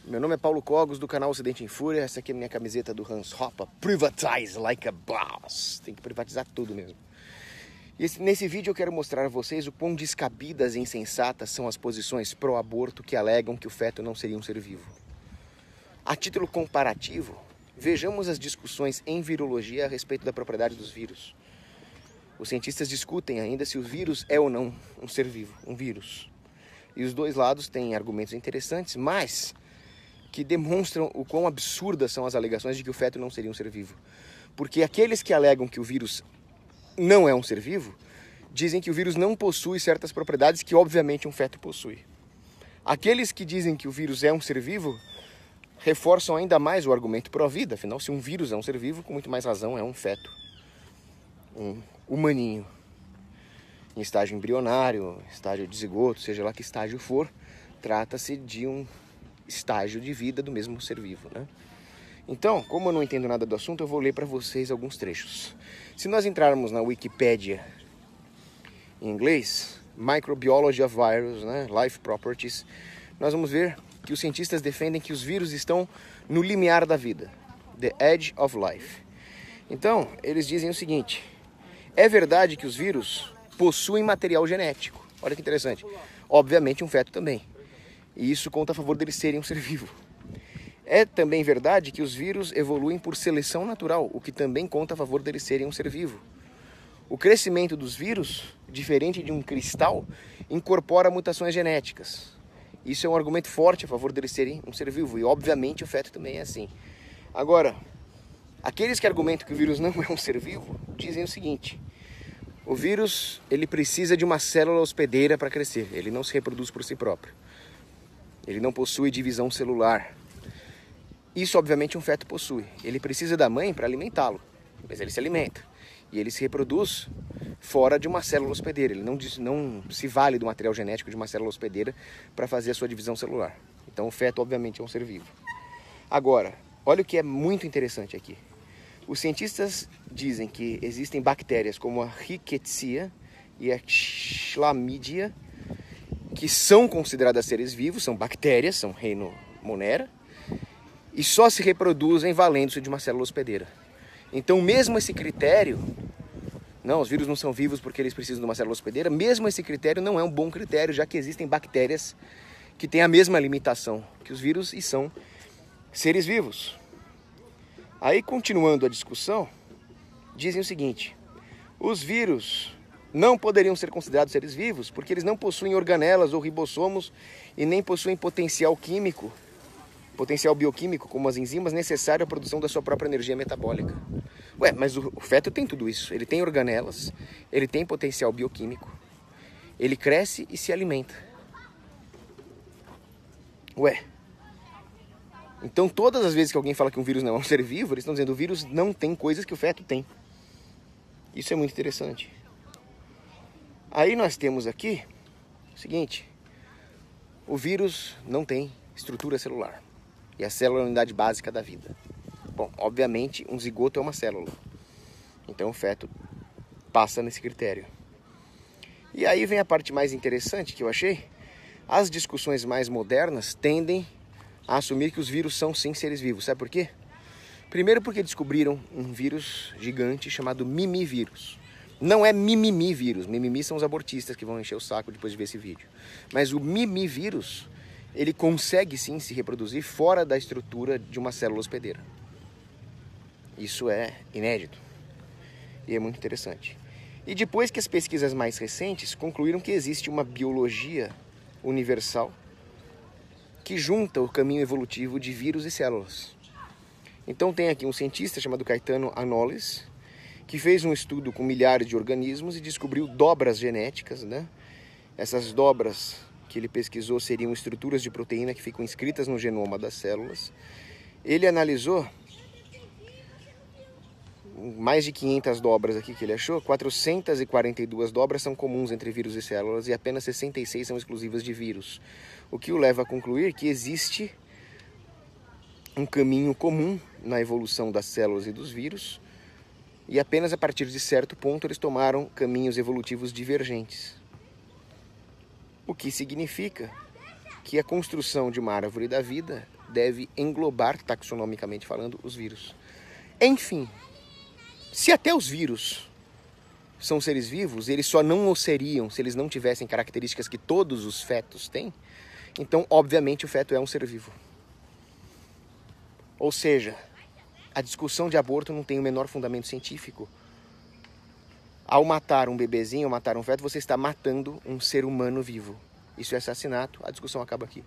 Meu nome é Paulo Cogos, do canal Ocidente em Fúria. Essa aqui é a minha camiseta do Hans Hoppe. Privatize like a boss. Tem que privatizar tudo mesmo. E nesse vídeo eu quero mostrar a vocês o quão descabidas e insensatas são as posições pró-aborto que alegam que o feto não seria um ser vivo. A título comparativo, vejamos as discussões em virologia a respeito da propriedade dos vírus. Os cientistas discutem ainda se o vírus é ou não um ser vivo, um vírus. E os dois lados têm argumentos interessantes, mas que demonstram o quão absurdas são as alegações de que o feto não seria um ser vivo. Porque aqueles que alegam que o vírus não é um ser vivo, dizem que o vírus não possui certas propriedades que obviamente um feto possui. Aqueles que dizem que o vírus é um ser vivo, reforçam ainda mais o argumento pró-vida. Afinal, se um vírus é um ser vivo, com muito mais razão é um feto, um humaninho, em estágio embrionário, estágio de zigoto, seja lá que estágio for, trata-se de um estágio de vida do mesmo ser vivo, né? Então, como eu não entendo nada do assunto, eu vou ler para vocês alguns trechos. Se nós entrarmos na Wikipédia em inglês, Microbiology of Virus, né, Life Properties, nós vamos ver que os cientistas defendem que os vírus estão no limiar da vida, the edge of life. Então, eles dizem o seguinte: é verdade que os vírus possuem material genético. Olha que interessante. Obviamente um feto também. E isso conta a favor deles serem um ser vivo. É também verdade que os vírus evoluem por seleção natural, o que também conta a favor deles serem um ser vivo. O crescimento dos vírus, diferente de um cristal, incorpora mutações genéticas. Isso é um argumento forte a favor deles serem um ser vivo. E obviamente o feto também é assim. Agora, aqueles que argumentam que o vírus não é um ser vivo, dizem o seguinte: o vírus, ele precisa de uma célula hospedeira para crescer. Ele não se reproduz por si próprio. Ele não possui divisão celular. Isso, obviamente, um feto possui. Ele precisa da mãe para alimentá-lo, mas ele se alimenta. E ele se reproduz fora de uma célula hospedeira. Ele não se vale do material genético de uma célula hospedeira para fazer a sua divisão celular. Então, o feto, obviamente, é um ser vivo. Agora, olha o que é muito interessante aqui. Os cientistas dizem que existem bactérias como a Rickettsia e a Chlamydia, que são consideradas seres vivos, são bactérias, são reino Monera, e só se reproduzem valendo-se de uma célula hospedeira. Então, mesmo esse critério, não, os vírus não são vivos porque eles precisam de uma célula hospedeira, mesmo esse critério não é um bom critério, já que existem bactérias que têm a mesma limitação que os vírus e são seres vivos. Aí, continuando a discussão, dizem o seguinte: os vírus não poderiam ser considerados seres vivos porque eles não possuem organelas ou ribossomos e nem possuem potencial bioquímico, como as enzimas necessárias à produção da sua própria energia metabólica. Ué, mas o feto tem tudo isso. Ele tem organelas, ele tem potencial bioquímico, ele cresce e se alimenta. Ué, então todas as vezes que alguém fala que um vírus não é um ser vivo, eles estão dizendo que o vírus não tem coisas que o feto tem. Isso é muito interessante. Aí nós temos aqui o seguinte: o vírus não tem estrutura celular. E a célula é a unidade básica da vida. Bom, obviamente um zigoto é uma célula. Então o feto passa nesse critério. E aí vem a parte mais interessante que eu achei. As discussões mais modernas tendem a assumir que os vírus são sim seres vivos. Sabe por quê? Primeiro porque descobriram um vírus gigante chamado mimivírus. Não é mimimi vírus. Mimimi são os abortistas que vão encher o saco depois de ver esse vídeo. Mas o mimivírus, ele consegue sim se reproduzir fora da estrutura de uma célula hospedeira. Isso é inédito e é muito interessante. E depois que as pesquisas mais recentes concluíram que existe uma biologia universal que junta o caminho evolutivo de vírus e células. Então tem aqui um cientista chamado Caetano Anolis, que fez um estudo com milhares de organismos e descobriu dobras genéticas, né? Essas dobras que ele pesquisou seriam estruturas de proteína que ficam inscritas no genoma das células. Ele analisou mais de 500 dobras aqui que ele achou. 442 dobras são comuns entre vírus e células e apenas 66 são exclusivas de vírus. O que o leva a concluir que existe um caminho comum na evolução das células e dos vírus, e apenas a partir de certo ponto eles tomaram caminhos evolutivos divergentes. O que significa que a construção de uma árvore da vida deve englobar, taxonomicamente falando, os vírus. Enfim, se até os vírus são seres vivos, eles só não o seriam se eles não tivessem características que todos os fetos têm, então, obviamente, o feto é um ser vivo. Ou seja, a discussão de aborto não tem o menor fundamento científico. Ao matar um bebezinho, ao matar um feto, você está matando um ser humano vivo. Isso é assassinato, a discussão acaba aqui.